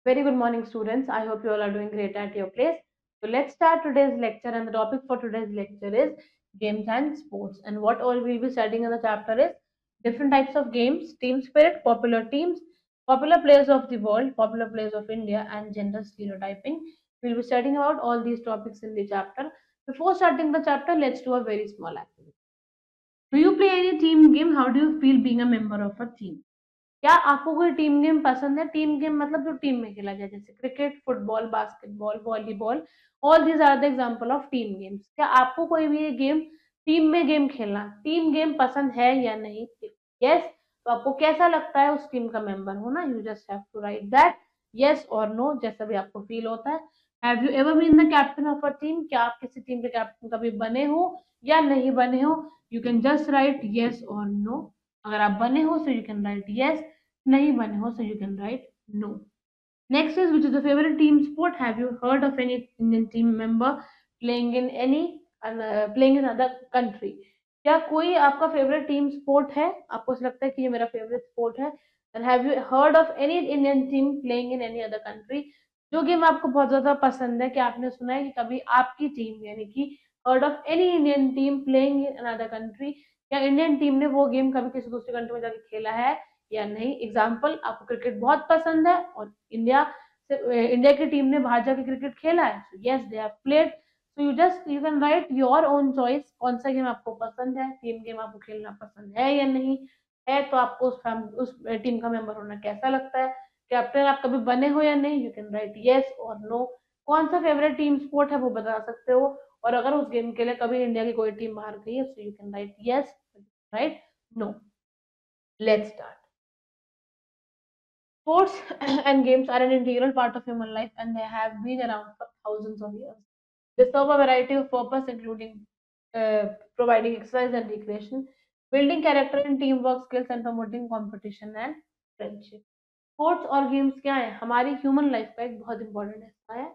Very good morning, students. I hope you all are doing great at your place. So let's start today's lecture, and the topic for today's lecture is games and sports. And what all we'll be studying in the chapter is different types of games, team spirit, popular teams, popular players of the world, popular players of India, and gender stereotyping. We'll be studying about all these topics in the chapter. Before starting the chapter, let's do a very small activity. Do you play any team game? How do you feel being a member of a team? क्या आपको कोई team game पसंद है? Team game मतलब जो team में खेला जाए, जैसे cricket, football, basketball, volleyball, all these are the example of team games. क्या आपको कोई भी गेम टीम में गेम खेलना, टीम गेम पसंद है या नहीं? यस, तो आपको कैसा लगता है उस टीम का मेंबर होना? You just have to write that yes or no, जैसा भी आपको फील होता है। Have you ever been the captain of a team? क्या आप किसी टीम के कैप्टन कभी बने हो या नहीं बने हो? You can just right yes or no. अगर आप बने हो सो you can write yes, nahi bane ho, so you can write no. Next is, which is the favorite team sport? Have you heard of any Indian team member playing in any playing in other country? क्या कोई आपका favourite team sport है? आपको ऐसा लगता है कि ये मेरा फेवरेट स्पोर्ट है? And have you heard of any Indian team playing in any other country? जो गेम आपको बहुत ज्यादा पसंद है, क्या आपने सुना है कि कभी आपकी टीम यानी कि heard of any Indian team playing in another country? या इंडियन टीम ने वो गेम कभी किसी दूसरी कंट्री में जाकर खेला है या नहीं? एग्जाम्पल, आपको क्रिकेट बहुत पसंद है और इंडिया की टीम ने बाहर जाके क्रिकेट खेला है, yes they have played. So you can right your own choice, कौन सा गेम आपको पसंद है, टीम गेम आपको खेलना पसंद है या नहीं है, तो आपको उस टीम का मेंबर होना कैसा लगता है, कैप्टन आप कभी बने हो या नहीं? You can write yes or no. कौन सा फेवरेट टीम स्पोर्ट है वो बता सकते हो, और अगर उस गेम के लिए कभी इंडिया की कोई टीम बाहर गई है, so you can write yes, write no. Let's start. Sports and games are an integral part of human life, and they have been around for thousands of years. They serve a variety of purpose, including providing exercise and recreation, building character and teamwork skills, and promoting competition and friendship. Sports और games क्या है? हमारी human life का एक बहुत important हिस्सा है,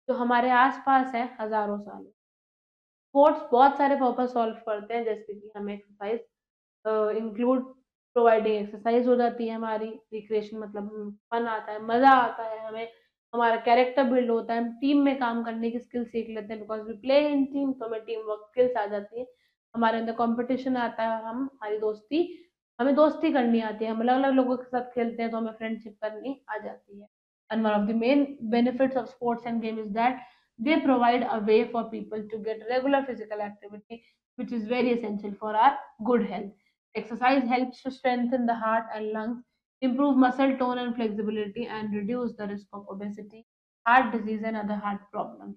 जो हमारे आसपास है हजारों सालों। स्पोर्ट्स बहुत सारे पर्पस सॉल्व करते हैं, जैसे कि हमें एक्सरसाइज इंक्लूड प्रोवाइडिंग एक्सरसाइज हो जाती है हमारी, रिक्रिएशन मतलब फन आता है, मजा आता है हमें, हमारा कैरेक्टर बिल्ड होता है, हम टीम में काम करने की स्किल सीख लेते हैं, because we play in team, तो हमें टीम वर्क स्किल्स आ जाती है, हमारे अंदर कंपटीशन आता है, हमें दोस्ती करनी आती है, हम अलग अलग लोगों के साथ खेलते हैं तो हमें फ्रेंडशिप करनी आ जाती है। And one of the main benefits of sports end game is that they provide a way for people to get regular physical activity, which is very essential for our good health. Exercise helps to strengthen the heart and lungs, improve muscle tone and flexibility, and reduce the risk of obesity, heart disease, and other heart problems.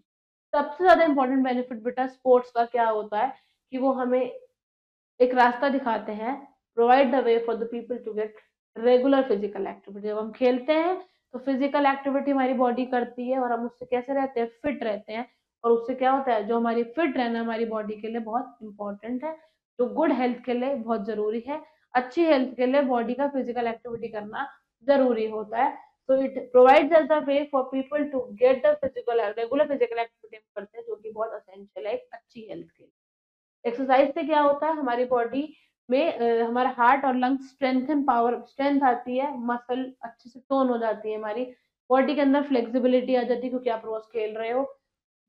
सबसे ज्यादा important benefit बेटा sports का क्या होता है कि वो हमें एक रास्ता दिखाते हैं, provide the way for the people to get regular physical activity. जब हम खेलते हैं तो फिजिकल एक्टिविटी हमारी बॉडी करती है और हम उससे कैसे रहते हैं? फिट रहते हैं। और उससे क्या होता है? जो हमारी फिट रहना हमारी बॉडी के लिए बहुत इंपॉर्टेंट है, जो गुड हेल्थ के लिए बहुत जरूरी है। अच्छी हेल्थ के लिए बॉडी का फिजिकल एक्टिविटी करना जरूरी होता है। तो it provides us the way for people to get the physical regular physical activity करते हैं, जो कि बहुत असेंशियल है एक अच्छी हेल्थ के लिए। एक्सरसाइज से क्या होता है? हमारी बॉडी में हमारा हार्ट और लंग्स स्ट्रेंथ आती है, मसल अच्छे से टोन हो जाती है, हमारी बॉडी के अंदर फ्लेक्सिबिलिटी आ जाती है, क्योंकि आप रोज खेल रहे हो,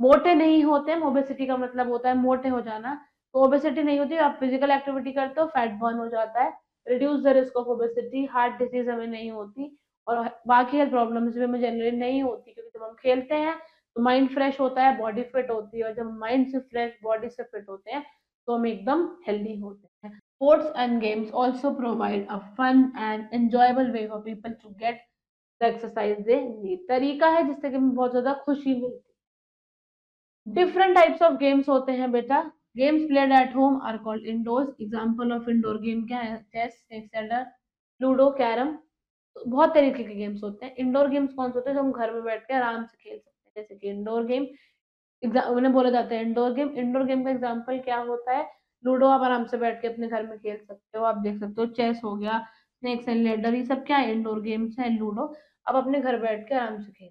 मोटे नहीं होते हैं। ओबेसिटी का मतलब होता है मोटे हो जाना, तो ओबेसिटी नहीं होती, आप फिजिकल एक्टिविटी करते हो, फैट बर्न हो जाता है, reduce the risk of obesity, heart disease हमें नहीं होती, और बाकी हेल्थ प्रॉब्लम्स भी हमें जनरली नहीं होती, क्योंकि जब हम खेलते हैं तो माइंड फ्रेश होता है, बॉडी फिट होती है, और जब माइंड से फ्रेश बॉडी से फिट होते हैं तो हम एकदम हेल्दी होते हैं। Sports and games also provide a fun and enjoyable way for people to get the exercise they need. तरीका है जिससे कि हमें बहुत ज्यादा खुशी मिलती है। डिफरेंट टाइप्स ऑफ गेम्स होते हैं बेटा। Games played at home are called indoors. Example of indoor game क्या है? Chess, etcetera, ludo, carrom. बहुत तरीके के गेम्स होते हैं। इंडोर गेम्स कौन से होते हैं? जो हम घर में बैठ के आराम से खेल सकते हैं, जैसे कि इंडोर गेम उन्हें बोला जाता है इंडोर गेम। इंडोर गेम का एग्जांपल क्या होता है? लूडो आप आराम से बैठ के अपने घर में खेल सकते हो, आप देख सकते हो। चेस हो गया, स्नेक्स एंड लेडर, ये सब क्या है? इंडोर गेम्स है। लूडो आप अपने घर बैठ के आराम से खेल।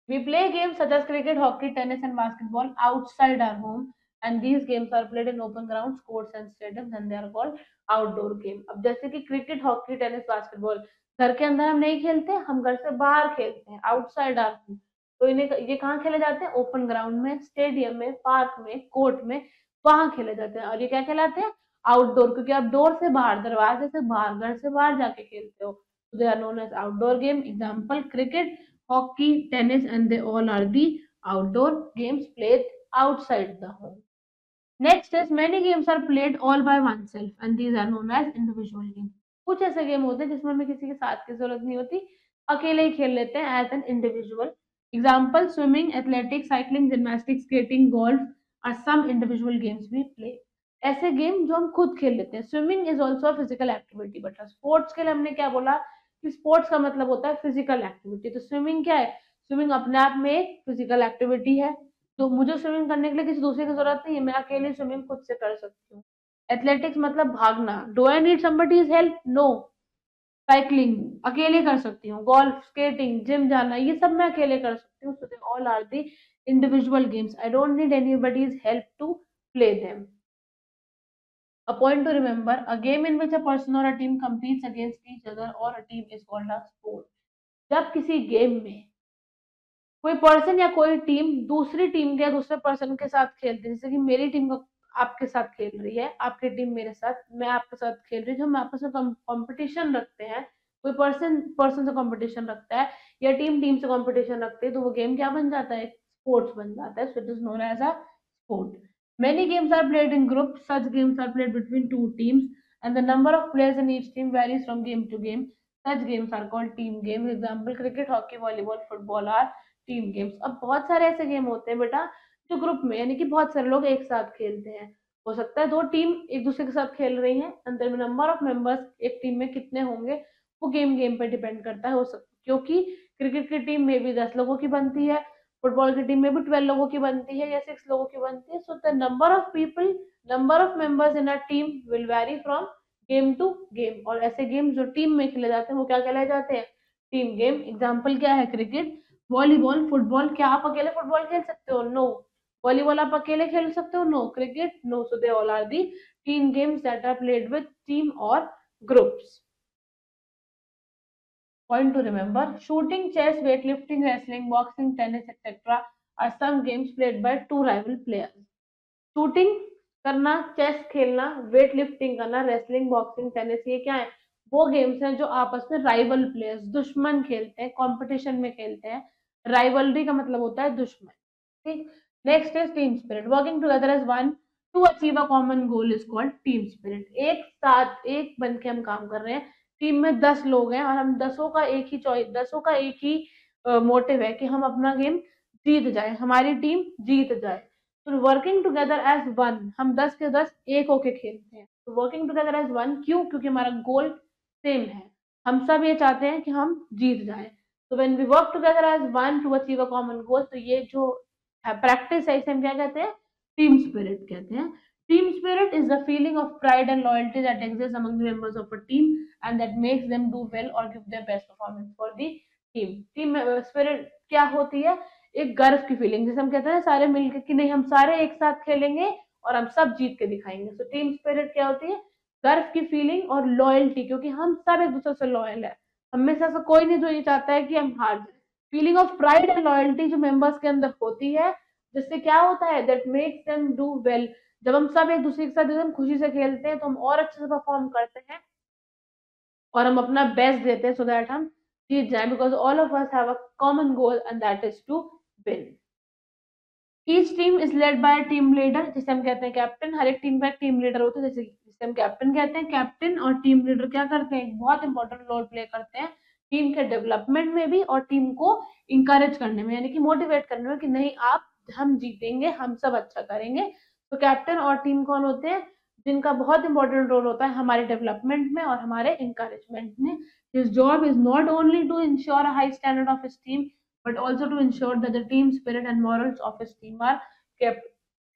We play games such as cricket, hockey, tennis, and basketball outside our home, and these games are played in open grounds, courts, and stadiums, and they are called outdoor game. अब जैसे कि क्रिकेट, हॉकी, टेनिस, बास्केटबॉल, घर के अंदर हम नहीं खेलते, हम घर से बाहर खेलते हैं, आउटसाइड आर होम। तो इन्हें ये कहाँ खेले जाते हैं? ओपन ग्राउंड में, स्टेडियम में, पार्क में, कोर्ट में, वहां खेले जाते हैं। और ये क्या कहलाते हैं? आउटडोर, क्योंकि आप डोर से बाहर, दरवाजे से बाहर, घर से बाहर जाके खेलते हो। They are known as outdoor game. Example cricket, hockey, tennis and they all are the outdoor games played outside the home. Next is many games are played all by oneself and these are known as individual games. कुछ ऐसे game होते हैं जिसमें हमें किसी के साथ की जरूरत नहीं होती, अकेले ही खेल लेते हैं as an individual. Example swimming, athletics, cycling, gymnastics, skating, golf और सम इंडिविजुअल गेम्स भी प्ले। ऐसे गेम जो हम खुद खेल लेते हैं। Swimming is also physical activity, but sports के लिए हमने क्या बोला कि स्पोर्ट्स का मतलब होता है फिजिकल एक्टिविटी। तो स्विमिंग क्या है? स्विमिंग अपने आप में एक फिजिकल एक्टिविटी है। तो मुझे स्विमिंग करने के लिए किसी दूसरे की जरूरत नहीं है, मैं अकेले स्विमिंग खुद से कर सकती हूँ। एथलेटिक्स मतलब भागना, do I need somebody's help? No. Cycling अकेले कर सकती हूँ, गोल्फ, स्केटिंग, जिम जाना, ये सब मैं अकेले कर सकती हूँ। So they all are the individual games, I don't need anybody's help to play them. A point to remember, a game in which a person or a team competes against each other or a team is called a sport. जब किसी game में कोई person या कोई team दूसरी team के या दूसरे पर्सन के साथ खेलती है, जैसे कि मेरी टीम को आपके साथ खेल रही है, आपकी टीम मेरे साथ, मैं आपके साथ खेल रही हूँ, जो हम आपस में कंपटीशन रखते हैं, कोई पर्सन पर्सन से कंपटीशन रखता है या टीम टीम से कंपटीशन रखती है, तो वो गेम क्या बन जाता है? स्पोर्ट्स बन जाता है। So it is known as a sport. Many games are played in groups. Such games are played between two teams, and the number of players in each team varies from game to game. Such games are called team games. Example: cricket, hockey, volleyball, football are team games. अब बहुत सारे ऐसे game होते हैं बेटा जो group में, यानी कि बहुत सारे लोग एक साथ खेलते हैं। हो सकता है दो टीम एक दूसरे के साथ खेल रही हैं, अंदर में नंबर ऑफ मेंबर्स एक टीम में कितने होंगे वो गेम गेम पे डिपेंड करता है। हो सकता क्योंकि क्रिकेट की टीम में भी 10 लोगों की बनती है, फुटबॉल की टीम में भी 12 लोगों की बनती है या 6 लोगों की बनती है। So the number of people, number of members in a team will vary from game to game. और ऐसे गेम जो टीम में खेले जाते हैं वो क्या कहलाए जाते हैं? Team game. एग्जाम्पल क्या है? Cricket, volleyball, football. क्या आप अकेले फुटबॉल खेल सकते हो? नो। वॉलीबॉल आप अकेले खेल सकते हो? No. Cricket? No. So they all are the team games that are played with team or groups. Point to remember: shooting, chess, weightlifting, wrestling, boxing, tennis, etc. are some games played by two rival players. Shooting करना, chess खेलना, weight lifting करना, wrestling, boxing, tennis, ये क्या है? वो games हैं जो आपस में राइवल प्लेयर्स, दुश्मन खेलते हैं, कंपटीशन में खेलते हैं। राइवलरी का मतलब होता है दुश्मन। ठीक। Next is team spirit, working together as one to achieve a common goal is called team spirit. एक साथ एक बन के हम काम कर रहे हैं। टीम में 10 लोग हैं और हम 10 का एक ही मोटिव है कि हम अपना गेम जीत जाए, हमारी टीम जीत जाए। तो वर्किंग टुगेदर एज वन, हम 10 के 10 एक होके खेलते हैं। तो वर्किंग टुगेदर एज वन क्यों? क्योंकि हमारा गोल सेम है, हम सब ये चाहते हैं कि हम जीत जाए। तो when we work together as one to achieve a common goal, तो ये जो प्रैक्टिस है इसे हम क्या कहते हैं? टीम स्पिरिट कहते हैं। Team spirit is the feeling of pride and loyalty that exists among the members of a team and that makes them do well or give their best performance for the team. Team spirit क्या होती है? एक गर्व की feeling, जैसे हम कहते हैं सारे मिलकर कि नहीं हम सारे एक साथ खेलेंगे और हम सब जीत के दिखाएंगे। सो टीम स्पिरिट क्या होती है? गर्व की फीलिंग और लॉयल्टी, क्योंकि हम सब एक दूसरे से लॉयल है। हमेशा से कोई नहीं जो ये चाहता है कि हम हार जाए। Feeling of pride and loyalty जो मेंबर्स के अंदर होती है, जिससे क्या होता है? That makes them do well. जब हम सब एक दूसरे के साथ एकदम खुशी से खेलते हैं तो हम और अच्छे से परफॉर्म करते हैं और हम अपना बेस्ट देते हैं, सो दैट हम जीत जाए। Because all of us have a common goal and that is to win. Each team is led by team leader, जिसे हम कहते हैं कैप्टन। हर एक टीम का एक टीम लीडर होता है, जैसे जिसे हम कैप्टन कहते हैं। कैप्टन और टीम लीडर क्या करते हैं? एक बहुत इंपॉर्टेंट रोल प्ले करते हैं टीम के डेवलपमेंट में भी और टीम को इंकरेज करने में, यानी कि मोटिवेट करने में कि नहीं आप, हम जीतेंगे, हम सब अच्छा करेंगे। तो कैप्टन और टीम कौन होते हैं? जिनका बहुत इंपॉर्टेंट रोल होता है हमारे डेवलपमेंट में और हमारे इंकरेजमेंट में। His job is not only to ensure a high standard of his team but also to ensure that the team spirit and morals of his team are kept.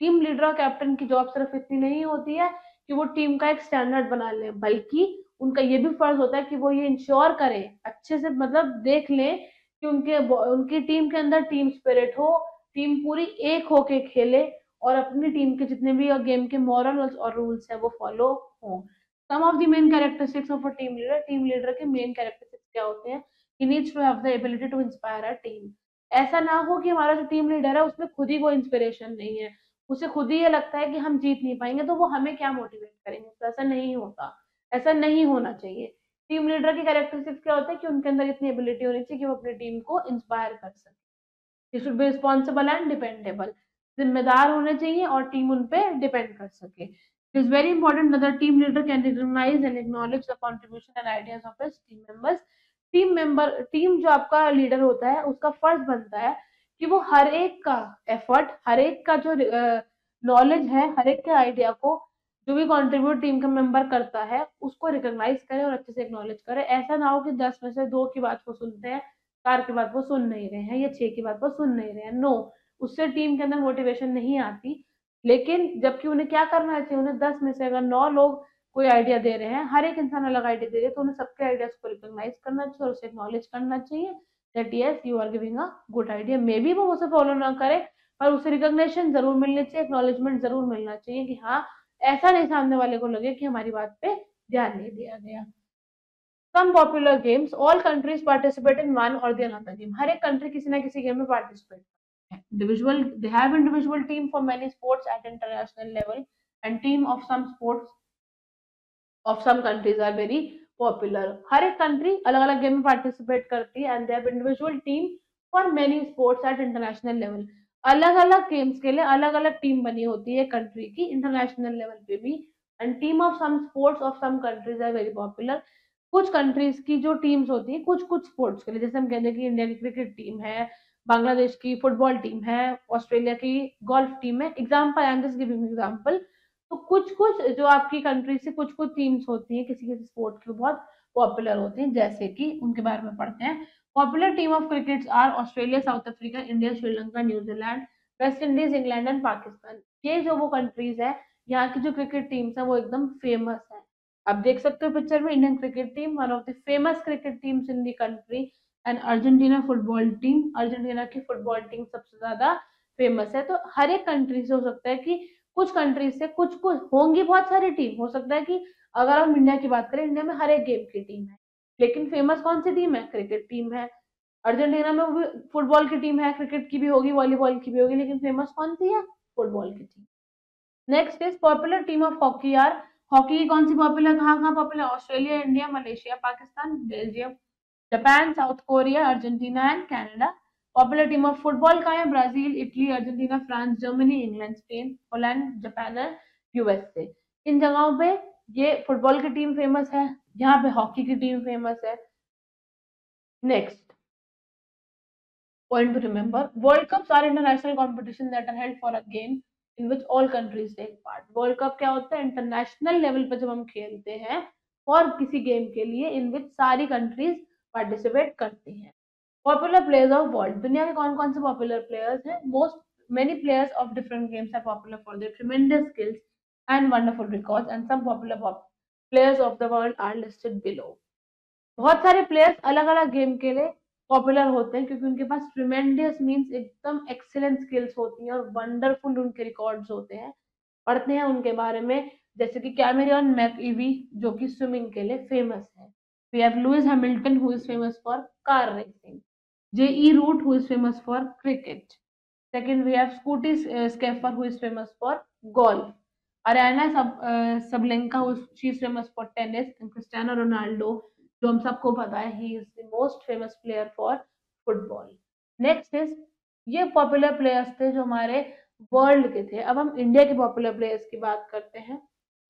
Team leader और captain की job सिर्फ इतनी नहीं होती है कि वो team का एक स्टैंडर्ड बना ले, बल्कि उनका ये भी फर्ज होता है कि वो ये इंश्योर करें, अच्छे से मतलब देख लें कि उनकी टीम के अंदर टीम स्पिरिट हो, टीम पूरी एक होके खेले और अपनी टीम के जितने भी गेम के मॉरल्स और रूल्स है वो फॉलो हो। Some of the main characteristics of a team leader के मेन कैरेक्टरिस्टिक्स क्या होते हैं, he needs to have the ability to inspire a team. ऐसा ना हो कि हमारा जो टीम लीडर है उसमें खुद ही कोई इंस्पिरेशन नहीं है, उसे खुद ही ये लगता है कि हम जीत नहीं पाएंगे तो वो हमें क्या मोटिवेट करेंगे, तो ऐसा नहीं होता, ऐसा नहीं होना चाहिए। टीम लीडर की कैरेक्टरिस्टिक्स क्या होता है कि उनके अंदर इतनी एबिलिटी होनी चाहिए कि वो अपनी टीम को इंस्पायर कर सके। He should be responsible and dependable, जिम्मेदार होने चाहिए और टीम उन पे डिपेंड कर सके। It is very important that the team leader can recognise and acknowledge the contribution and ideas of his team members. Team जो आपका लीडर होता है उसका फर्ज बनता है कि वो हर एक का एफर्ट, हर एक का जो नॉलेज है, हर एक के आइडिया को जो भी कंट्रीब्यूट टीम का मेंबर करता है उसको रिकॉग्नाइज करे और अच्छे से एक्नॉलेज करे। ऐसा ना हो कि 10 में से 2 की बात को सुनते हैं, 4 की बात वो सुन नहीं रहे हैं या 6 की बात वो सुन नहीं रहे हैं। नो, उससे टीम के अंदर मोटिवेशन नहीं आती। लेकिन जबकि उन्हें क्या करना चाहिए, उन्हें 10 में से अगर 9 लोग कोई आइडिया दे रहे हैं, हर एक इंसान अलग आइडिया दे रहे हैं, तो उन्हें सबके आइडियाज को रिकॉग्नाइज करना चाहिए और उसे एक्नॉलेज करना चाहिए that yes you are giving a good idea. Maybe वो उसे फॉलो ना करे पर उसे रिकॉग्निशन जरूर मिलनी चाहिए, एक्नॉलेजमेंट जरूर मिलना चाहिए कि हाँ, ऐसा नहीं सामने वाले को लगे कि हमारी बात पे ध्यान नहीं दिया गया। Some popular games, all countries participate in one or the another game. हर एक कंट्री किसी ना किसी गेम में पार्टिसिपेट करती है। Individual, they have individual team for many sports at international level and team of some sports of some countries are very popular. हर एक कंट्री अलग अलग गेम में पार्टिसिपेट करती है and they have individual team for many sports at international level. अलग अलग games के लिए अलग अलग टीम बनी होती है कंट्री की, इंटरनेशनल लेवल पे भी। And team of some sports of some countries are very popular. कुछ कंट्रीज की जो टीम्स होती है कुछ कुछ स्पोर्ट्स के लिए, जैसे हम कहते हैं कि इंडिया की क्रिकेट टीम है, बांग्लादेश की फुटबॉल टीम है, ऑस्ट्रेलिया की गोल्फ टीम है, example I am just giving example. तो कुछ कुछ जो आपकी कंट्री से कुछ कुछ टीम्स होती हैं किसी किसी स्पोर्ट की बहुत पॉपुलर होती हैं, जैसे कि उनके बारे में पढ़ते हैं। Popular team of cricket are Australia, South Africa, India, Sri Lanka, New Zealand, West Indies, England and Pakistan. ये जो वो कंट्रीज है, यहाँ की जो क्रिकेट टीम्स है वो एकदम फेमस है। आप देख सकते हो पिक्चर में, Indian cricket team one of the famous cricket teams in the country. And Argentina football team, Argentina की फुटबॉल टीम सबसे ज्यादा फेमस है। तो हर एक कंट्री से हो सकता है कि कुछ कंट्रीज से कुछ कुछ होंगी, बहुत सारी टीम हो सकता है कि अगर हम इंडिया की बात करें, इंडिया में हर एक गेम की टीम है, लेकिन फेमस कौन सी टीम है, क्रिकेट टीम है। अर्जेंटीना में वो भी फुटबॉल की टीम है, क्रिकेट की भी होगी, वॉलीबॉल की भी होगी, लेकिन फेमस कौन सी है, फुटबॉल की टीम। Next is popular team of hockey यार। हॉकी की कौन सी पॉपुलर, कहाँ कहाँ popular, Australia, India, Malaysia, Pakistan, Belgium, Japan, South Korea, Argentina and Canada. Popular team of football कहाँ है, Brazil, Italy, Argentina, France, Germany, England, Spain, Poland, Japan and USA. इन जगहों पे ये फुटबॉल की टीम फेमस है, यहाँ पे हॉकी की टीम फेमस है। Next point to remember, World Cups are international competition that are held for a game in which all countries take part. World Cup क्या होता है, इंटरनेशनल लेवल पर जब हम खेलते हैं और किसी गेम के लिए इन विच सारी कंट्रीज पार्टिसिपेट करती हैं। पॉपुलर प्लेयर्स ऑफ वर्ल्ड, दुनिया के कौन कौन से पॉपुलर प्लेयर्स हैं, most many players of different games are popular for their tremendous skills and wonderful records, and some popular players of the world are listed below. बहुत सारे players अलग अलग गेम के लिए पॉपुलर होते हैं क्योंकि उनके पास ट्रिमेंडियस मींस एकदम एक्सीलेंट स्किल्स होती हैं और वंडरफुल उनके रिकॉर्ड्स होते हैं। पढ़ते हैं उनके बारे में, जैसे कि कैमेरन मैकईवी जो कि स्विमिंग के लिए फेमस है। We have Lewis Hamilton who is famous for car racing, Joe Root who is famous for cricket. Second, we have Scotty Scheffler, who is famous for golf. Ariana Sabalenka, she is famous for tennis, and Cristiano Ronaldo, जो हम सबको पता है, he is the most famous player for football. Next is, ये popular players थे जो हमारे world के थे। अब हम इंडिया के पॉपुलर प्लेयर्स की बात करते हैं।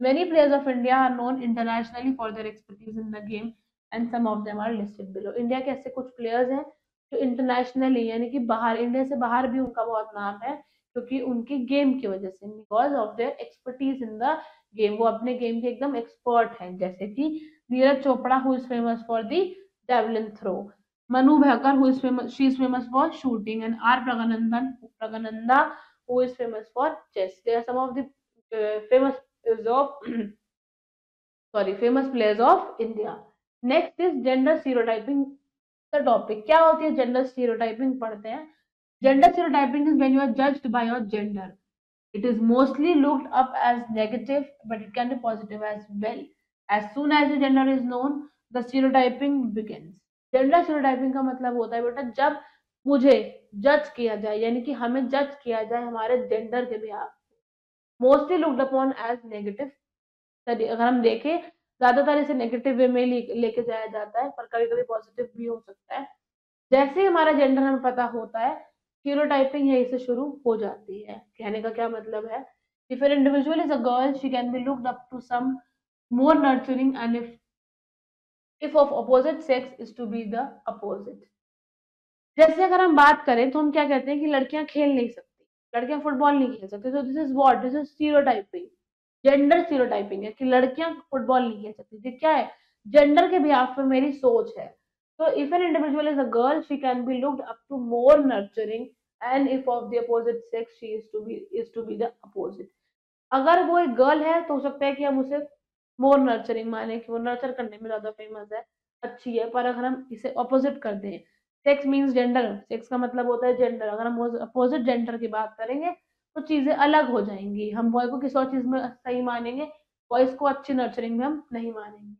Many players of India are known internationally for their expertise in the game, and some of them are listed below. India के ऐसे कुछ प्लेयर्स हैं जो इंटरनेशनली यानी कि बाहर, इंडिया से बाहर भी उनका बहुत नाम है क्योंकि उनकी गेम की वजह से, because of their expertise in the game, वो अपने गेम के एकदम एक्सपर्ट हैं। जैसे कि Neeraj Chopra who is famous for the javelin throw, Manu Bhaker who is famous, she is famous for shooting, and R Praggnanandhaa who is famous for chess. They are some of the famous of famous players of India. Next is gender stereotyping the topic. क्या होती है gender stereotyping, पढ़ते हैं। Gender stereotyping is when you are judged by your gender. It is mostly looked up as negative, but it can be positive as well. As soon as your gender is known, the stereotyping begins. Gender stereotyping का मतलब होता है बेटा जब मुझे जज किया जाए, यानी कि हमें जज किया जाए हमारे जेंडर के behalf, mostly looked upon as negative. अगर हम देखें ज्यादातर इसे नेगेटिव वे में लेके जाया जाता है, पर कभी कभी पॉजिटिव भी हो सकता है। जैसे ही हमारा जेंडर हमें पता होता है, स्टीरियोटाइपिंग यहीं से शुरू हो जाती है। कहने का क्या मतलब है, if an individual is a girl she can be looked up to some more nurturing, and if of opposite sex is to be the opposite। जैसे अगर हम बात करें तो हम क्या कहते हैं कि लड़कियां खेल नहीं सकती, लड़कियां फुटबॉल नहीं खेल सकती, तो this is what, this is stereotyping. Gender stereotyping है कि लड़कियां फुटबॉल नहीं खेल सकती। ये क्या है, जेंडर के बिहाफ पे मेरी सोच है। तो if an individual is a girl she can be looked up to more nurturing, and if of the opposite sex she is to be the opposite. अगर वो एक गर्ल है तो हो सकता है कि हम उसे मोर नर्चरिंग माने, कि वो नर्चर करने में ज्यादा फेमस है, अच्छी है। पर अगर हम इसे ऑपोजिट कर दें, सेक्स मीन्स जेंडर, सेक्स का मतलब होता है जेंडर, अगर हम अपोजिट जेंडर की बात करेंगे तो चीजें अलग हो जाएंगी। हम बॉय को किसी और चीज में सही मानेंगे, बॉयज को अच्छी नर्चरिंग में हम नहीं मानेंगे।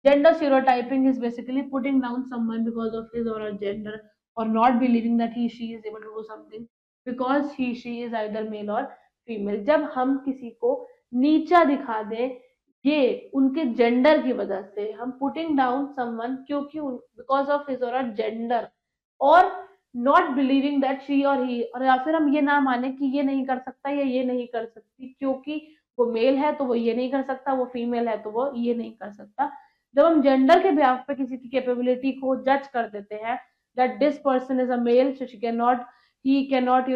Gender stereotyping is basically putting down someone because of his or her gender, or not believing that he she is able to do something because he she is either male or female। जब हम किसी को नीचा दिखा दें ये उनके gender की वजह से, हम पुटिंग डाउन समवन क्योंकि बिकॉज ऑफ हिज और हर जेंडर, और नॉट बिलीविंग दैट शी और ही, और या फिर हम ये ना माने कि ये नहीं कर सकता या ये नहीं कर सकती, क्योंकि वो मेल है तो वो ये नहीं कर सकता, वो फीमेल है तो वो ये नहीं कर सकता। जब हम जेंडर के बिहाफ पे किसी की कैपेबिलिटी को जज कर देते हैं, that this person is a male so she can not, he can not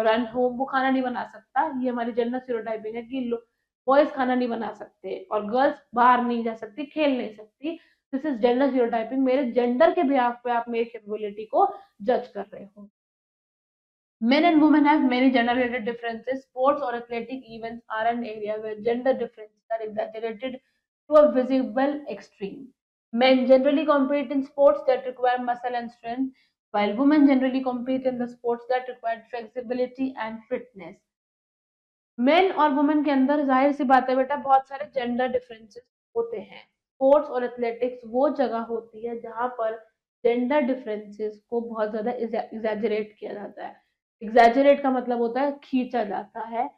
run home, वो खाना नहीं बना सकता, ये हमारी जेंडर स्टीरियोटाइपिंग है कि बॉयज खाना नहीं बना सकते और गर्ल्स बाहर नहीं जा सकती, खेल नहीं सकती। दिस इज जेंडर स्टीरियोटाइपिंग, मेरे जेंडर के बिहाफ पे आप मेरी कैपेबिलिटी को जज कर रहे हो। Men and women have many gender-related differences. Sports or athletic events are an area where gender differences are exaggerated to a visible extreme. Men generally compete in sports that require muscle and strength, while women generally compete in the sports that require flexibility and fitness। Main और women के अंदर जाहिर सी बात है बेटा बहुत सारे gender differences होते हैं। स्पोर्ट्स और एथलेटिक्स वो जगह होती है जहां पर जेंडर डिफरेंसेस को बहुत ज्यादा एग्जैजरेट किया जाता है। एग्जैजरेट का मतलब होता है खींचा जाता है,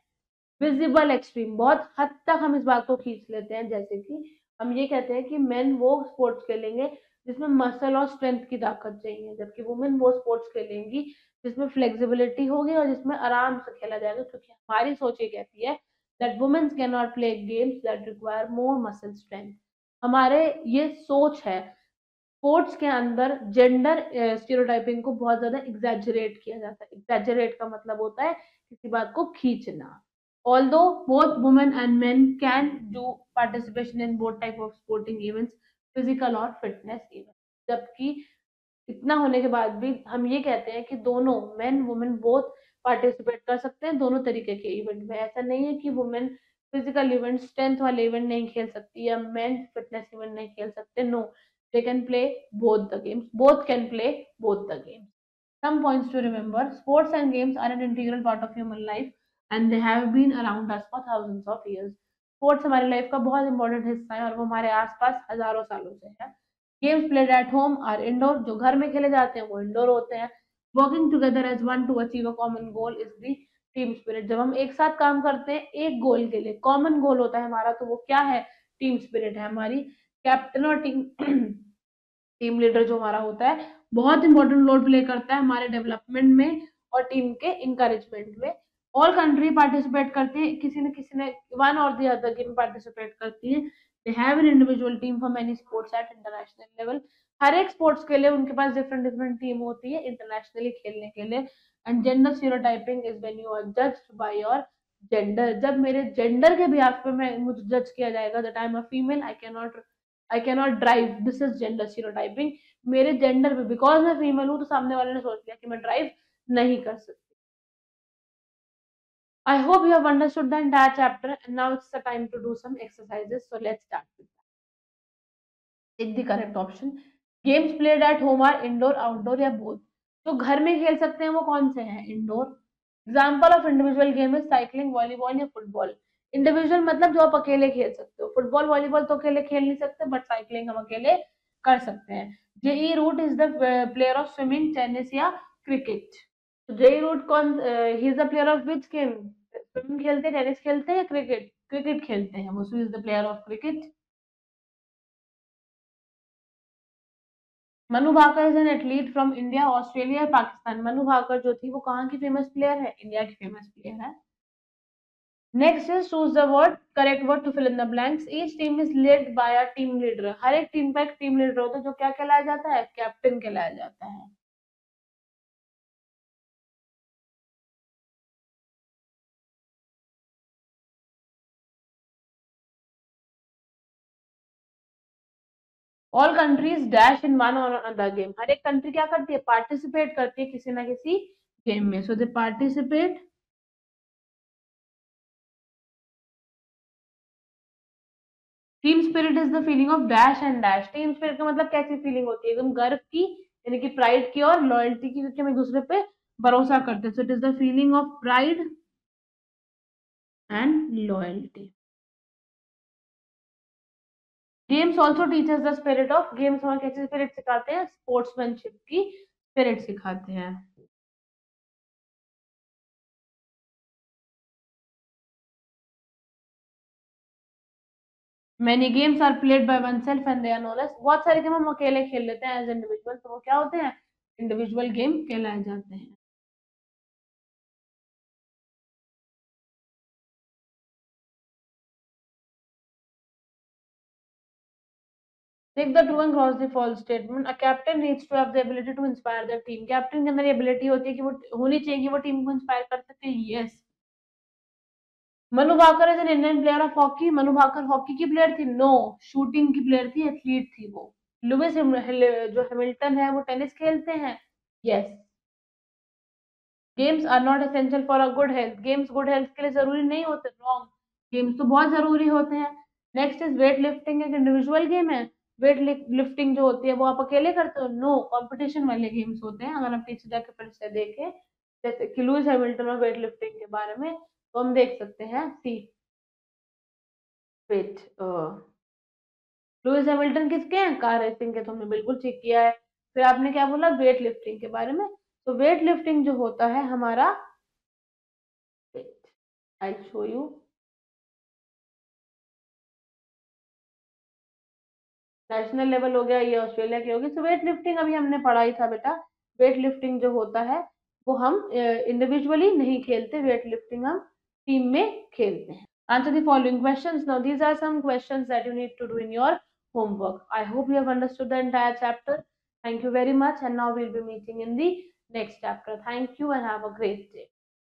विजिबल एक्सट्रीम, बहुत हद तक हम इस बात को खींच लेते हैं। जैसे कि हम ये कहते हैं कि मेन वो स्पोर्ट्स खेलेंगे जिसमें मसल और स्ट्रेंथ की ताकत चाहिए, जबकि वुमेन वो स्पोर्ट्स खेलेंगी जिसमें फ्लेक्सिबिलिटी होगी और जिसमें आराम से खेला जाएगा, क्योंकि हमारी सोच ये कहती है that womens can not play games that require more muscle strength. हमारे ये सोच है। स्पोर्ट्स के अंदर जेंडर स्टीरियोटाइपिंग को बहुत ज्यादा एग्जैजरेट किया जाता है। एग्जैजरेट का मतलब होता है किसी बात को खींचना। Although both women and men can do participation in both type of sporting events, physical और fitness events, जबकि इतना होने के बाद भी हम ये कहते हैं कि दोनों मेन वुमेन बोथ पार्टिसिपेट कर सकते हैं दोनों तरीके के इवेंट में। ऐसा नहीं है कि वुमेन फिजिकल इवेंट स्ट्रेंथ वाले इवेंट नहीं खेल सकती या मेन फिटनेस इवेंट नहीं खेल सकते, no, they can play both the games, both can play both the games. Some points to remember: sports and games are an integral part of human life and they have been around us for thousands of years। Sports हमारी life का बहुत important हिस्सा है और वो हमारे आसपास हजारों सालों से है। Games played at home are indoor, जो घर में खेले जाते हैं वो इंडोर होते हैं। Working together as one to achieve a common goal is the team spirit, जब हम एक साथ काम करते हैं एक गोल के लिए, कॉमन गोल होता है हमारा, तो वो क्या है, टीम स्पिरिट है हमारी। कैप्टन और टीम टीम लीडर जो हमारा होता है बहुत इंपॉर्टेंट रोल प्ले करता है हमारे डेवलपमेंट में और टीम के इंकरेजमेंट में। ऑल कंट्री पार्टिसिपेट करती है, किसी ने वन और दी अदर गेम पार्टिसिपेट करती है। They have an individual team for many sports at international level, हर एक स्पोर्ट्स के लिए उनके पास डिफरेंट डिफरेंट टीम होती है इंटरनेशनली खेलने के लिए। And gender stereotyping is when you are judged by your gender, जब मेरे जेंडर के बिहाफ पे मैं मुझे जज किया जाएगा that I am a female, I can not drive, this is gender stereotyping. मेरे जेंडर पे बिकॉज मैं फीमेल हूं तो सामने वाले ने सोच लिया कि मैं ड्राइव नहीं कर सकती। I hope you have understood the entire chapter and now it's the time to do some exercises. So let's start with that. Take the correct option. Games played at home are indoor, outdoor या both? तो घर में खेल सकते हैं वो कौन से हैं, indoor. Example of individual game is cycling, volleyball या फुटबॉल। इंडिविजुअल मतलब जो आप अकेले खेल सकते हो, फुटबॉल वॉलीबॉल तो अकेले खेल नहीं सकते, बट साइकिलिंग हम अकेले कर सकते हैं। Joe Root is the player of swimming, tennis or cricket? Joe Root कौन, he is the player of which game? Swimming खेलते हैं, टेनिस खेलते हैं या क्रिकेट? क्रिकेट खेलते हैं वो, so is the player of cricket. Manu Bhaker is an athlete from India, Australia, Pakistan? Manu Bhaker जो थी वो कहाँ की फेमस प्लेयर है? इंडिया की फेमस प्लेयर है। Next is choose the word, correct word to fill in the blanks. Each team is led by a team leader. हर एक टीम का एक टीम लीडर होता है जो क्या कहलाया जाता है? कैप्टन कहलाया जाता है। All countries dash in one और अदर गेम। हर एक कंट्री क्या करती है? पार्टिसिपेट करती है किसी ना किसी गेम में, so they participate. Team spirit is the feeling of dash and dash. Team spirit का मतलब कैसी फीलिंग होती है? एकदम गर्व की, यानी कि प्राइड की, और लॉयल्टी की, क्योंकि हम एक दूसरे पे भरोसा करते हैं। सो it is the feeling of pride and loyalty. Games also teachers the spirit of, games हमें कैसी स्पिरिट सिखाते हैं? स्पोर्ट्समैनशिप की स्पिरिट सिखाते हैं। Many games are played by one self and they are known as, बहुत सारे गेम हम अकेले खेल लेते हैं एज इंडिविजुअल, तो वो क्या होते हैं? इंडिविजुअल गेम कहलाए जाते हैं। Take the true and cross the false statement. A captain needs to have the ability to inspire the team. Captain के अंदर ये एबिलिटी होती है कि वो होनी चाहिए कि वो टीम को इंस्पायर कर सके। Yes. Manu Bhaker is an Indian player of hockey. Manu Bhaker hockey की प्लेयर थी? नो, शूटिंग की प्लेयर थी, एथलीट थी वो। लुइस जो हैमिल्टन है वो टेनिस खेलते हैं? Yes. Games are not essential for a good health. Games good health के लिए जरूरी नहीं होते। रॉन्ग, गेम्स तो बहुत जरूरी होते हैं। नेक्स्ट इज वेट लिफ्टिंग, एक इंडिविजुअल गेम है। वेट लिफ्टिंग जो होती है वो आप अकेले करते हो? नो, कंपटीशन वाले गेम्स होते हैं। अगर आप पीछे जाके फिर से देखें, जैसे कि लुइस हैमिल्टन और वेट लिफ्टिंग के बारे में, तो हम देख सकते हैं। सी, वेट, लुइस हैमिल्टन किसके हैं? कार रेसिंग के, तो हमने बिल्कुल चेक किया है। फिर आपने क्या बोला? वेट लिफ्टिंग के बारे में। तो वेट लिफ्टिंग जो होता है हमारा, I show you, national level हो गया, ये ऑस्ट्रेलिया की होगी। सो वेट लिफ्टिंग अभी हमने पढ़ा ही था बेटा। वेट लिफ्टिंग जो होता है वो हम इंडिविजुअली नहीं खेलते, वेट लिफ्टिंग हम टीम में खेलते हैं। Answer the following questions now, these are some questions that you need to do in your homework. I hope you have understood the entire chapter. Thank you very much, and now we'll be meeting in the next chapter. Thank you and have a great day.